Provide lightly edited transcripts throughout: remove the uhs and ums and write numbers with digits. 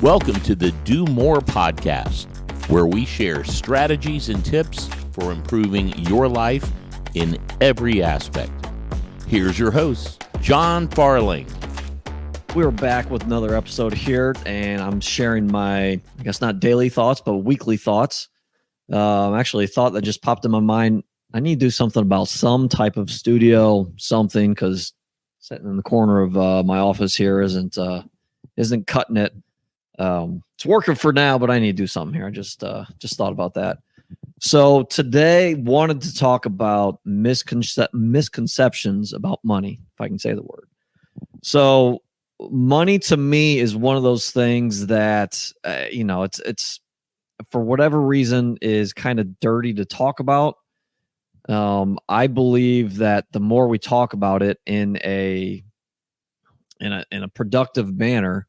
Welcome to the Do More podcast, where we share strategies and tips for improving your life in every aspect. Here's your host, John Farling. We're back with another episode here, and I'm sharing my, I guess not daily thoughts, but weekly thoughts. Actually, a thought that just popped in my mind. I need to do something about some type of studio, something, because sitting in the corner of my office here isn't cutting it. It's working for now, but I need to do something here. I just thought about that. So today, wanted to talk about misconceptions about money, if I can say the word. So money to me is one of those things that it's for whatever reason is kind of dirty to talk about. I believe that the more we talk about it in a productive manner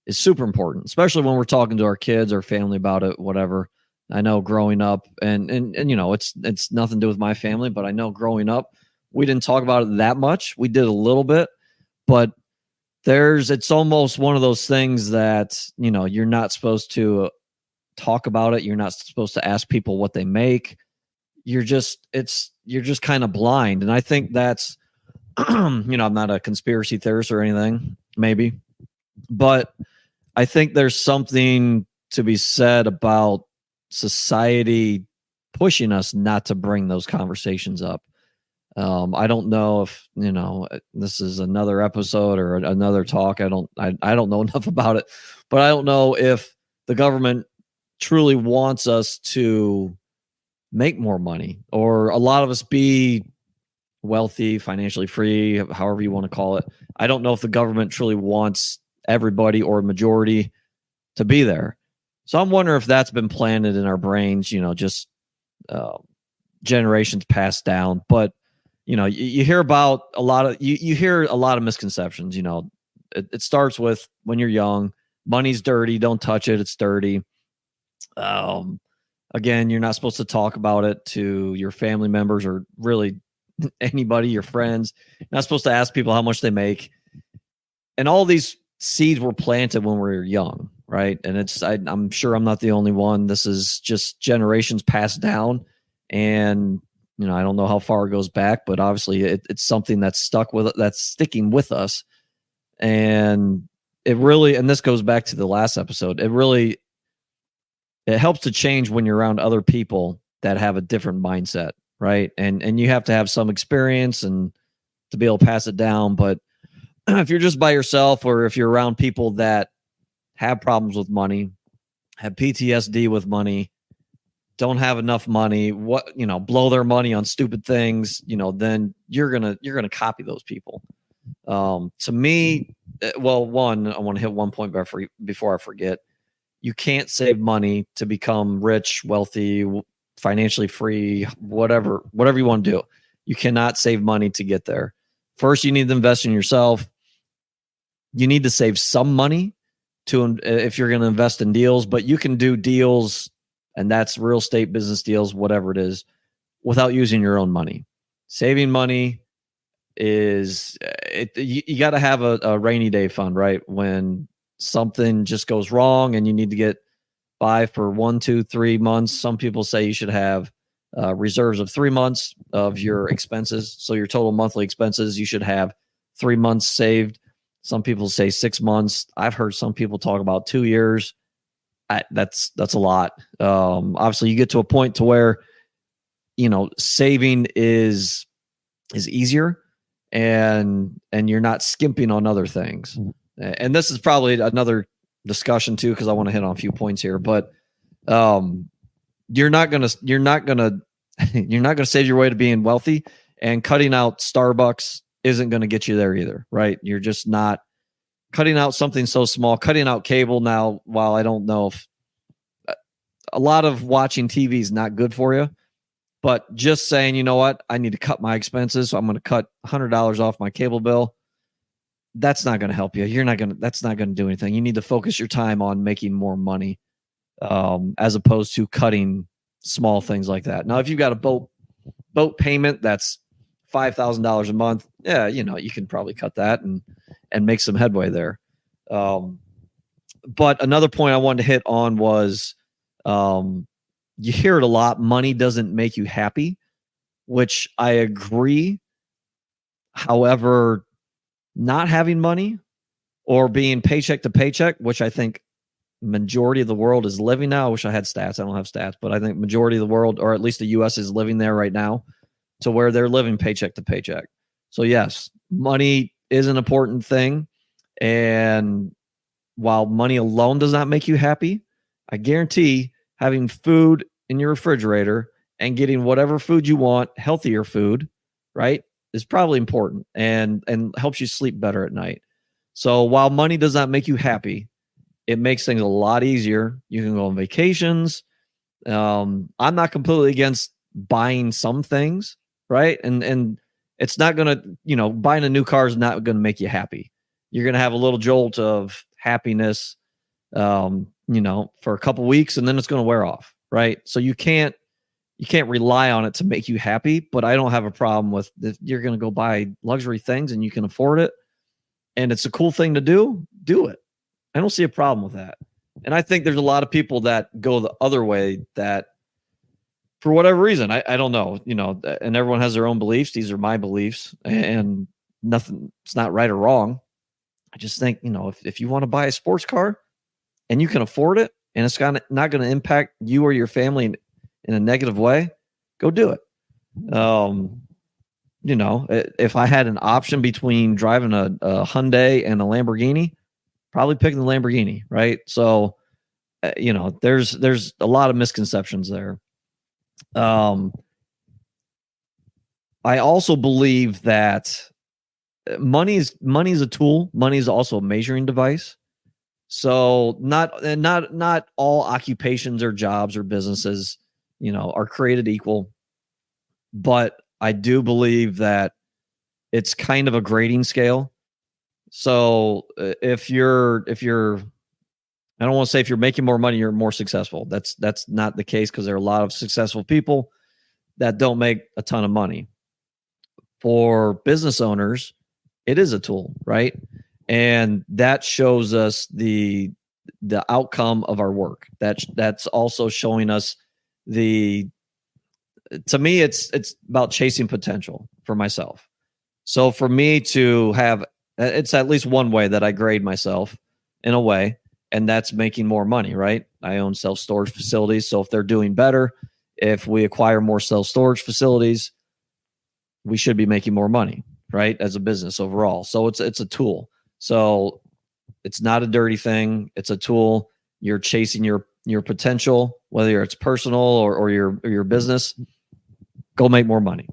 is super important, especially when we're talking to our kids or family about it, whatever. I know growing up and it's nothing to do with my family, but I know growing up, we didn't talk about it that much. We did a little bit, but it's almost one of those things that, you're not supposed to talk about it. You're not supposed to ask people what they make. You're just kind of blind. And I think that's, I'm not a conspiracy theorist or anything, maybe, but I think there's something to be said about society pushing us not to bring those conversations up. I don't know if, this is another episode or another talk. I don't know enough about it, but I don't know if the government truly wants us to make more money, or a lot of us be wealthy, financially free, however you want to call it. I don't know if the government truly wants everybody or majority to be there. So I'm wondering if that's been planted in our brains, just generations passed down. But you hear about a lot of you hear a lot of misconceptions. It starts with when you're young, money's dirty, don't touch it, it's dirty. Again, you're not supposed to talk about it to your family members or really anybody, your friends. You're not supposed to ask people how much they make. And all these seeds were planted when we were young, right? And I'm sure I'm not the only one. This is just generations passed down. And, I don't know how far it goes back, but obviously it's something that's sticking with us. And it really, and this goes back to the last episode, it helps to change when you're around other people that have a different mindset, right? And you have to have some experience and to be able to pass it down. But if you're just by yourself, or if you're around people that have problems with money, have PTSD with money, don't have enough money, blow their money on stupid things, then you're gonna copy those people. To me, one, I want to hit one point before I forget. You can't save money to become rich, wealthy, financially free, whatever you want to do. You cannot save money to get there. First, you need to invest in yourself. You need to save some money if you're going to invest in deals, but you can do deals, and that's real estate, business deals, whatever it is, without using your own money. Saving money is you got to have a rainy day fund, right? When something just goes wrong and you need to get by for 1, 2, 3 months. Some people say you should have reserves of 3 months of your expenses. So your total monthly expenses, you should have 3 months saved. Some people say 6 months. I've heard some people talk about 2 years. That's a lot. Obviously, you get to a point to where, saving is easier, and you're not skimping on other things. And this is probably another discussion too, because I want to hit on a few points here. But you're not gonna save your way to being wealthy, and cutting out Starbucks isn't going to get you there either, right? You're just not cutting out something so small. Cutting out cable now, while I don't know if a lot of watching TV is not good for you, but just saying, you know what, I need to cut my expenses, so I'm going to cut $100 off my cable bill. That's not going to help you. That's not going to do anything. You need to focus your time on making more money, as opposed to cutting small things like that. Now, if you've got a boat payment that's $5,000 a month, yeah, you can probably cut that and make some headway there. But another point I wanted to hit on was, you hear it a lot. Money doesn't make you happy, which I agree. However, not having money or being paycheck to paycheck, which I think majority of the world is living now. I wish I had stats. I don't have stats, but I think majority of the world, or at least the US, is living there right now, to where they're living paycheck to paycheck. So yes, money is an important thing. And while money alone does not make you happy, I guarantee having food in your refrigerator and getting whatever food you want, healthier food, right, is probably important and helps you sleep better at night. So while money does not make you happy, it makes things a lot easier. You can go on vacations. I'm not completely against buying some things, right? And it's not going to, buying a new car is not going to make you happy. You're going to have a little jolt of happiness, for a couple weeks, and then it's going to wear off, right? So you can't rely on it to make you happy. But I don't have a problem with if you're going to go buy luxury things and you can afford it, and it's a cool thing to do it. I don't see a problem with that. And I think there's a lot of people that go the other way, that for whatever reason, I don't know, and everyone has their own beliefs. These are my beliefs, and nothing, it's not right or wrong. I just think, if you want to buy a sports car and you can afford it and it's not going to impact you or your family in a negative way, go do it. If I had an option between driving a Hyundai and a Lamborghini, probably picking the Lamborghini, right? So, there's a lot of misconceptions there. I also believe that money is a tool. Money is also a measuring device. So not all occupations or jobs or businesses, are created equal. But I do believe that it's kind of a grading scale. So if you're, I don't want to say if you're making more money, you're more successful. That's not the case, because there are a lot of successful people that don't make a ton of money. For business owners, it is a tool, right? And that shows us the outcome of our work. That's also showing us to me, it's about chasing potential for myself. So for me to have, it's at least one way that I grade myself in a way, and that's making more money, right? I own self-storage facilities. So if they're doing better, if we acquire more self-storage facilities, we should be making more money, right? As a business overall. So it's a tool. So it's not a dirty thing. It's a tool. You're chasing your potential, whether it's personal or your business. Go make more money.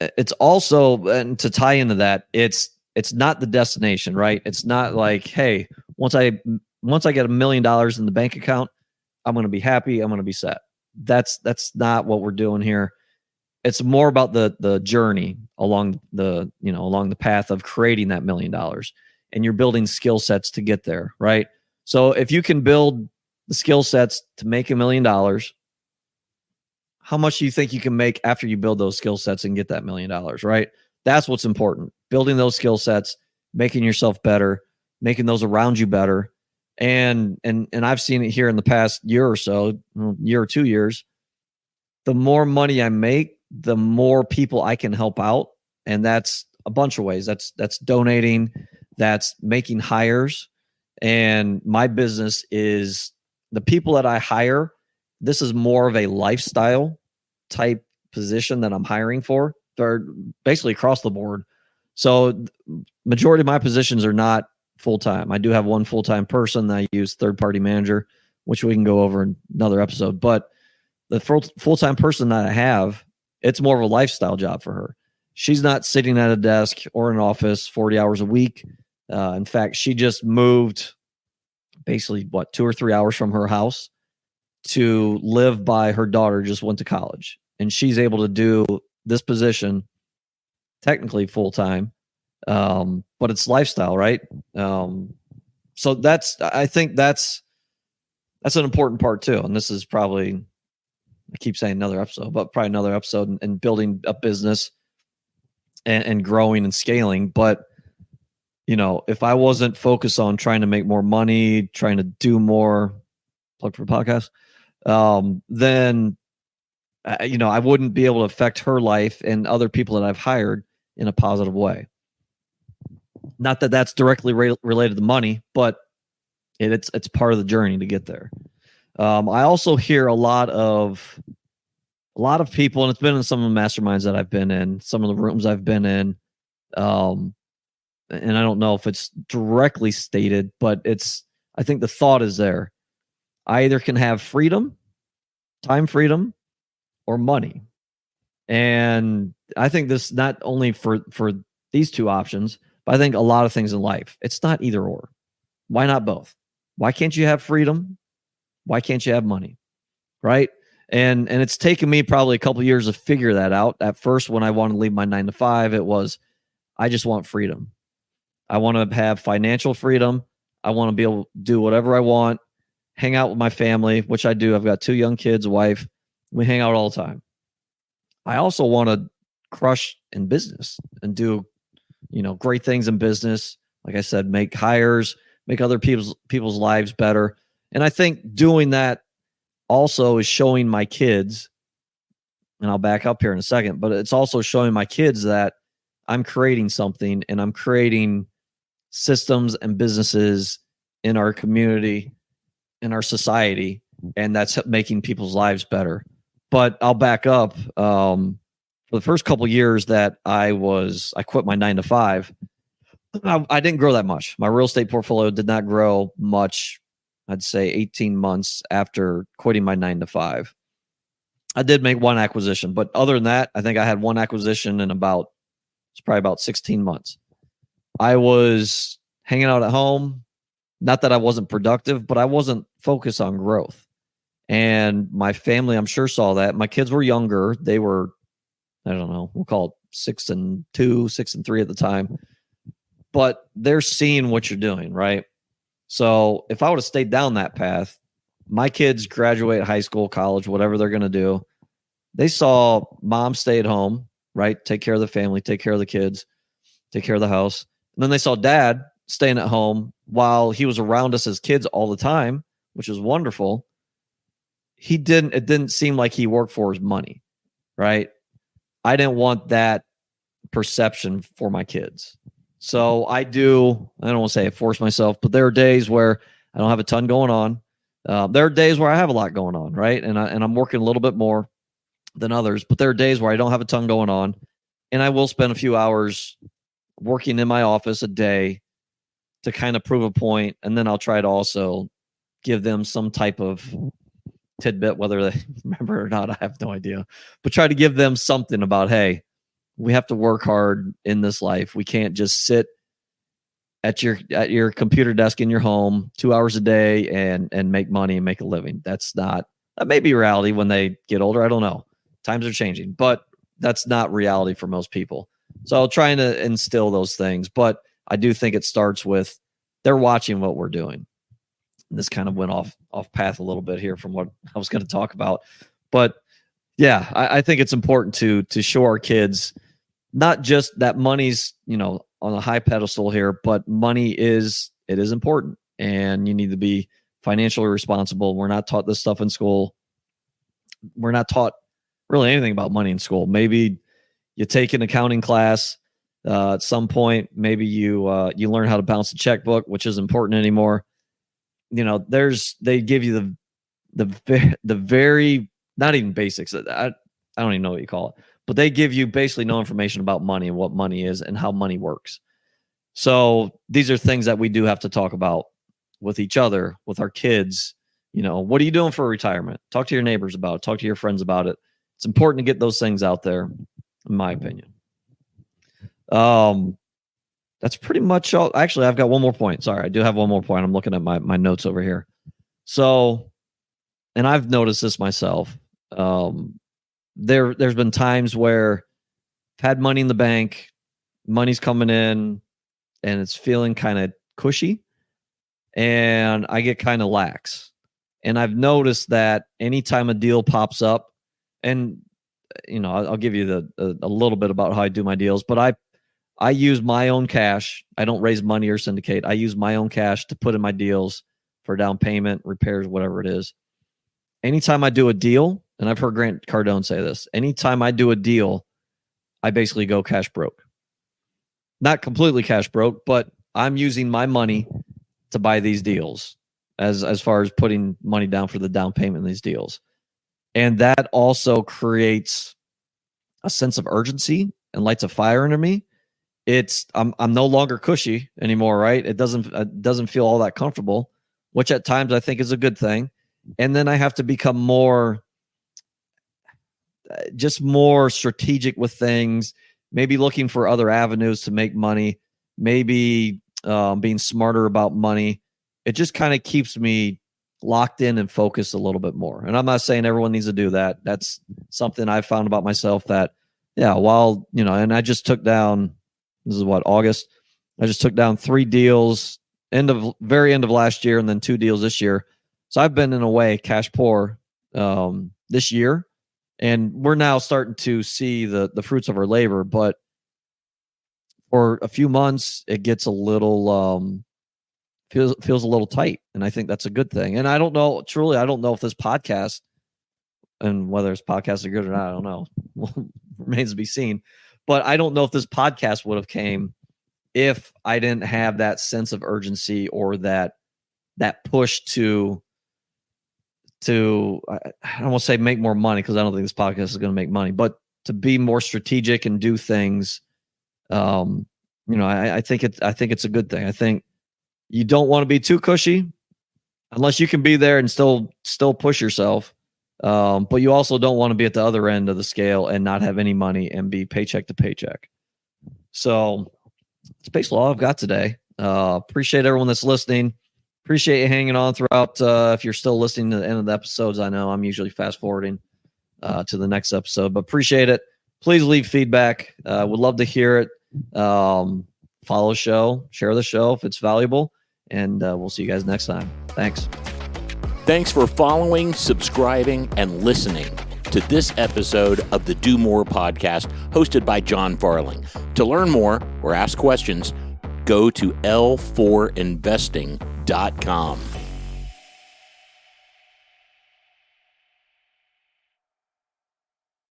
It's also, and to tie into that, it's not the destination, right? It's not like, hey, once I get $1 million in the bank account, I'm going to be happy. I'm going to be set. That's not what we're doing here. It's more about the journey along the path of creating that $1 million, and you're building skill sets to get there, right? So if you can build the skill sets to make $1 million, how much do you think you can make after you build those skill sets and get that $1 million, right? That's what's important. Building those skill sets, making yourself better, making those around you better. And I've seen it here in the past year or so, year or 2 years. The more money I make, the more people I can help out. And that's a bunch of ways. That's donating, that's making hires. And my business is the people that I hire. This is more of a lifestyle type position that I'm hiring for. They're basically across the board. So majority of my positions are not full-time. I do have one full-time person that I use, third-party manager, which we can go over in another episode. But the full-time person that I have, it's more of a lifestyle job for her. She's not sitting at a desk or an office 40 hours a week. In fact, she just moved basically 2 or 3 hours from her house to live by her daughter, just went to college, and she's able to do this position technically full time. But it's lifestyle, right? So I think that's an important part too. And this is probably, I keep saying another episode, but probably another episode in building a business and growing and scaling. But if I wasn't focused on trying to make more money, trying to do more, plug for the podcast, then I wouldn't be able to affect her life and other people that I've hired in a positive way. Not that that's directly related to money, but it's part of the journey to get there. I also hear a lot of people, and it's been in some of the masterminds that I've been in, some of the rooms I've been in, and I don't know if it's directly stated, but I think the thought is there. I either can have freedom, time freedom, or money. And I think this not only for these two options, but I think a lot of things in life, it's not either or. Why not both? Why can't you have freedom? Why can't you have money? Right? And it's taken me probably a couple of years to figure that out. At first, when I wanted to leave my 9 to 5, it was, I just want freedom. I want to have financial freedom. I want to be able to do whatever I want, hang out with my family, which I do. I've got 2 young kids, a wife. We hang out all the time. I also want to crush in business and do, great things in business. Like I said, make hires, make other people's lives better. And I think doing that also is showing my kids, and I'll back up here in a second, but it's also showing my kids that I'm creating something, and I'm creating systems and businesses in our community, in our society, and that's making people's lives better. But I'll back up. For the first couple of years that I quit my 9 to 5, I didn't grow that much. My real estate portfolio did not grow much. I'd say 18 months after quitting my 9 to 5. I did make one acquisition, but other than that, I think I had one acquisition in it's probably about 16 months. I was hanging out at home. Not that I wasn't productive, but I wasn't focused on growth. And my family, I'm sure, saw that. My kids were younger. They were, I don't know, we'll call it 6 and 2, 6 and 3 at the time. But they're seeing what you're doing, right? So if I would have stayed down that path, my kids graduate high school, college, whatever they're going to do, they saw mom stay at home, right? Take care of the family, take care of the kids, take care of the house. And then they saw dad staying at home while he was around us as kids all the time, which was wonderful. It didn't seem like he worked for his money, right? I didn't want that perception for my kids. So I don't want to say I force myself, but there are days where I don't have a ton going on. There are days where I have a lot going on, right? And I'm working a little bit more than others, but there are days where I don't have a ton going on, and I will spend a few hours working in my office a day to kind of prove a point, and then I'll try to also give them some type of tidbit, whether they remember it or not, I have no idea, but try to give them something about, hey, we have to work hard in this life. We can't just sit at your computer desk in your home 2 hours a day and make money and make a living. That may be reality when they get older. I don't know. Times are changing, but that's not reality for most people. So I'm trying to instill those things, but I do think it starts with they're watching what we're doing. And this kind of went off path a little bit here from what I was going to talk about, but yeah, I think it's important to show our kids not just that money's, on a high pedestal here, but money is important, and you need to be financially responsible. We're not taught this stuff in school. We're not taught really anything about money in school. Maybe you take an accounting class at some point. Maybe you learn how to balance a checkbook, which isn't important anymore. They give you the very, not even basics. I don't even know what you call it, but they give you basically no information about money and what money is and how money works. So these are things that we do have to talk about with each other, with our kids. What are you doing for retirement? Talk to your neighbors about it. Talk to your friends about it. It's important to get those things out there, in my opinion. That's pretty much all. Actually, I've got one more point. Sorry, I do have one more point. I'm looking at my notes over here. So, and I've noticed this myself. There's been times where I've had money in the bank, money's coming in, and it's feeling kind of cushy, and I get kind of lax. And I've noticed that anytime a deal pops up, and I'll give you a little bit about how I do my deals, but I use my own cash. I don't raise money or syndicate. I use my own cash to put in my deals for down payment, repairs, whatever it is. Anytime I do a deal, and I've heard Grant Cardone say this, anytime I do a deal, I basically go cash broke. Not completely cash broke, but I'm using my money to buy these deals as far as putting money down for the down payment in these deals. And that also creates a sense of urgency and lights a fire under me. I'm no longer cushy anymore, right? It doesn't feel all that comfortable, which at times I think is a good thing. And then I have to become more strategic with things, maybe looking for other avenues to make money, maybe being smarter about money. It just kind of keeps me locked in and focused a little bit more. And I'm not saying everyone needs to do that. That's something I've found about myself that, and I just took down, this is what, August. I just took down 3 deals, very end of last year, and then 2 deals this year. So I've been in a way cash poor this year, and we're now starting to see the fruits of our labor. But for a few months, it gets a little feels a little tight, and I think that's a good thing. And I don't know if this podcast, and whether this podcast is good or not, I don't know. Remains to be seen. But I don't know if this podcast would have came if I didn't have that sense of urgency or that push to I don't want to say make more money, because I don't think this podcast is going to make money, but to be more strategic and do things. I think it's a good thing. I think you don't want to be too cushy unless you can be there and still push yourself. But you also don't want to be at the other end of the scale and not have any money and be paycheck to paycheck. So it's basically all I've got today. Appreciate everyone that's listening. Appreciate you hanging on throughout. If you're still listening to the end of the episodes, I know I'm usually fast forwarding to the next episode, but appreciate it. Please leave feedback. Would love to hear it. Follow the show, share the show if it's valuable, and we'll see you guys next time. Thanks. Thanks for following, subscribing, and listening to this episode of the Do More podcast hosted by John Farling. To learn more or ask questions, go to l4investing.com.